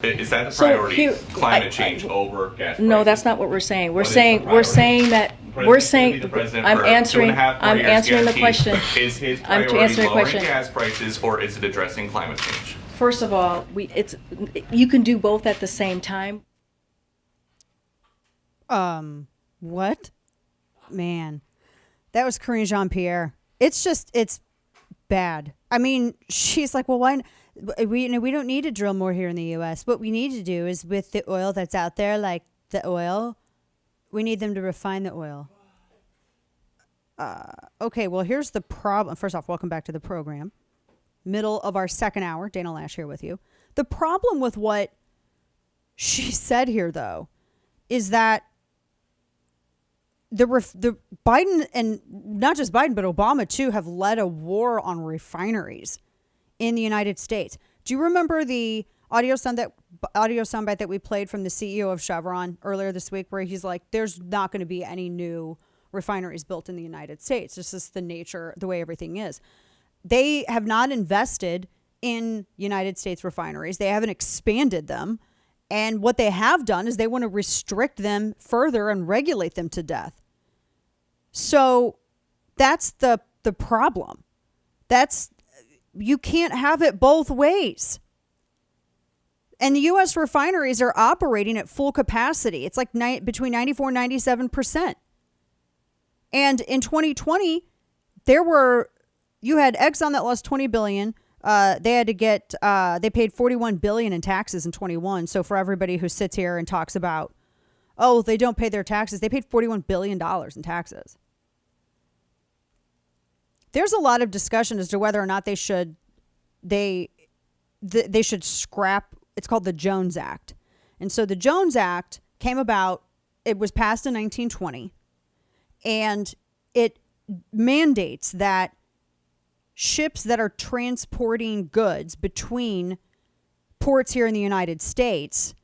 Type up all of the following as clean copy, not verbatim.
Is that a priority? Climate change over gas prices? No, that's not what we're saying. We're What is saying the we're priority? saying that we're saying I'm answering the question. Is his I'm priority answering the lowering question. gas prices, or is it addressing climate change? First of all, you can do both at the same time. What? Man, that was Karine Jean-Pierre. It's bad. I mean, she's like, well, why? We don't need to drill more here in the U.S. What we need to do is with the oil that's out there, like the oil, we need them to refine the oil. Okay, well, here's the problem. First off, welcome back to the program. Middle of our second hour. Dana Lash here with you. The problem with what she said here, though, is that the Biden, and not just Biden, but Obama, too, have led a war on refineries in the United States. Do you remember the audio soundbite that we played from the CEO of Chevron earlier this week, where he's like, there's not going to be any new refineries built in the United States. This is the nature, the way everything is. They have not invested in United States refineries. They haven't expanded them. And what they have done is they want to restrict them further and regulate them to death. So that's the problem. You can't have it both ways. And the U.S. refineries are operating at full capacity. It's like between 94 and 97%. And in 2020, you had Exxon that lost $20 billion. They paid $41 billion in taxes in 21. So for everybody who sits here and talks about, oh, they don't pay their taxes, they paid $41 billion in taxes. There's a lot of discussion as to whether or not they should scrap. It's called the Jones Act. And so the Jones Act came about, it was passed in 1920, and it mandates that ships that are transporting goods between ports here in the United States,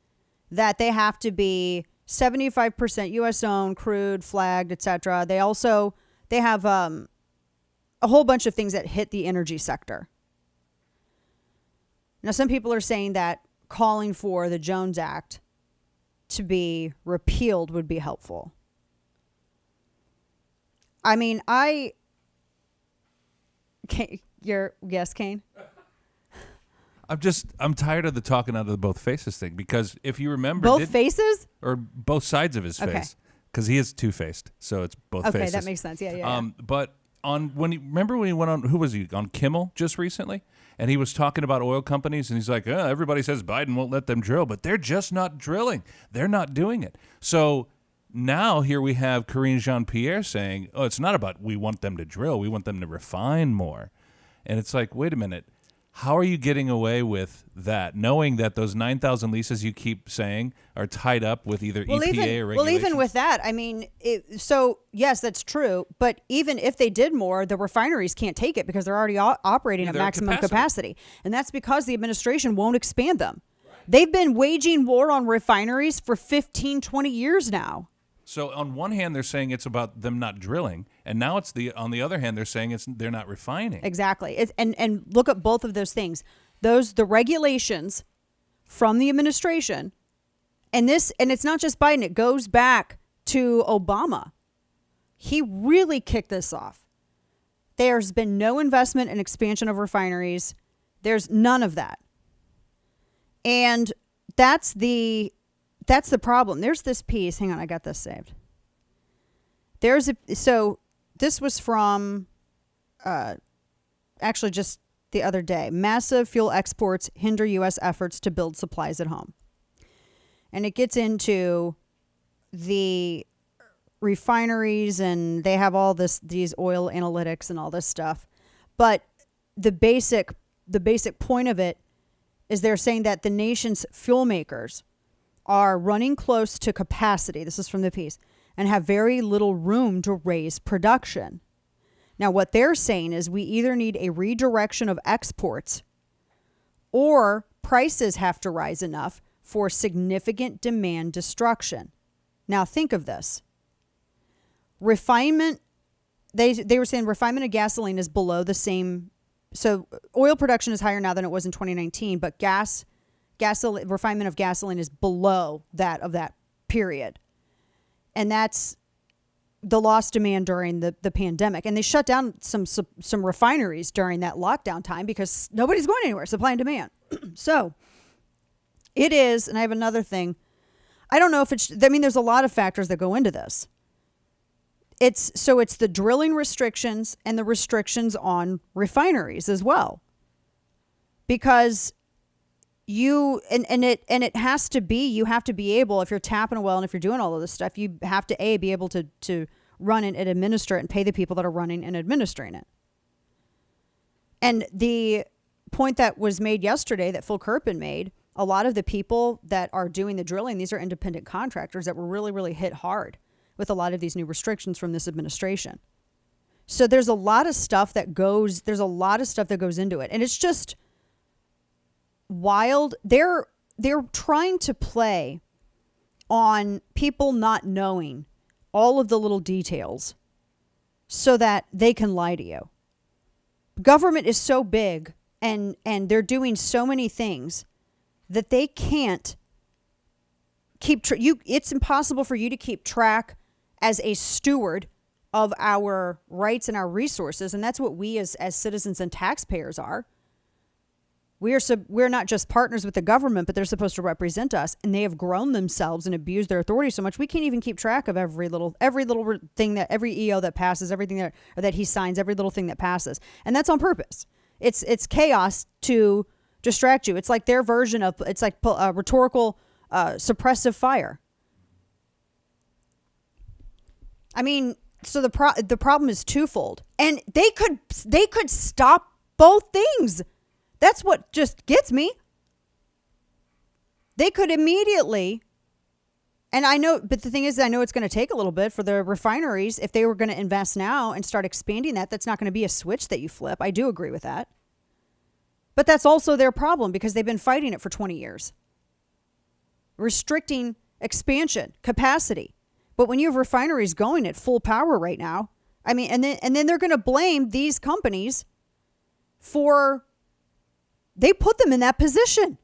that they have to be 75% U.S. owned, crude, flagged, etc. They have a whole bunch of things that hit the energy sector. Now, some people are saying that calling for the Jones Act to be repealed would be helpful. I mean, yes, Kane? I'm tired of the talking out of the both faces thing, because if you remember... Both faces? Or both sides of his face. Because he is two-faced, so it's both faces. Okay, that makes sense. Yeah. But when he went on, who was he, on Kimmel just recently? And he was talking about oil companies, and he's like, everybody says Biden won't let them drill, but they're just not drilling. They're not doing it. So now here we have Karine Jean-Pierre saying, it's not about we want them to drill, we want them to refine more. And it's like, wait a minute, how are you getting away with that, knowing that those 9,000 leases you keep saying are tied up with either EPA or regulations? Well, even with that, I mean, so yes, that's true. But even if they did more, the refineries can't take it because they're already operating at maximum capacity. And that's because the administration won't expand them. Right. They've been waging war on refineries for 15, 20 years now. So on one hand, they're saying it's about them not drilling, and now on the other hand, they're saying they're not refining. Exactly. And look at both of those things. The regulations from the administration, and it's not just Biden, it goes back to Obama. He really kicked this off. There's been no investment in expansion of refineries. There's none of that. And that's the problem. There's this piece. Hang on, I got this saved. So this was from actually just the other day. Massive fuel exports hinder U.S. efforts to build supplies at home. And it gets into the refineries, and they have all these oil analytics and all this stuff. But the basic point of it is they're saying that the nation's fuel makers are running close to capacity, this is from the piece, and have very little room to raise production. Now, what they're saying is we either need a redirection of exports or prices have to rise enough for significant demand destruction. Now, think of this. Refinement, they were saying refinement of gasoline is below the same. So oil production is higher now than it was in 2019, but refinement of gasoline is below that of that period. And that's the lost demand during the pandemic. And they shut down some refineries during that lockdown time because nobody's going anywhere, supply and demand. So it is, and I have another thing. I don't know if there's a lot of factors that go into this. It's the drilling restrictions and the restrictions on refineries as well. Because it has to be, you have to be able, if you're tapping a well and if you're doing all of this stuff, you have to be able to run it and administer it and pay the people that are running and administering it. And the point that was made yesterday that Phil Kerpen made, a lot of the people that are doing the drilling, these are independent contractors that were really, really hit hard with a lot of these new restrictions from this administration. So there's a lot of stuff that goes into it. And it's just wild. They're trying to play on people not knowing all of the little details so that they can lie to you. Government is so big and they're doing so many things that they can't keep it's impossible for you to keep track as a steward of our rights and our resources, and that's what we as citizens and taxpayers are. We're not just partners with the government, but they're supposed to represent us, and they have grown themselves and abused their authority so much we can't even keep track of every little thing that every EO that passes, everything that he signs, every little thing that passes, and that's on purpose. It's chaos to distract you. It's like their version of rhetorical suppressive fire. I mean, so the problem is twofold, and they could stop both things. That's what just gets me. They could immediately, and I know, but the thing is, I know it's going to take a little bit for the refineries. If they were going to invest now and start expanding that's not going to be a switch that you flip. I do agree with that. But that's also their problem because they've been fighting it for 20 years. Restricting expansion, capacity. But when you have refineries going at full power right now, I mean, and then they're going to blame these companies they put them in that position.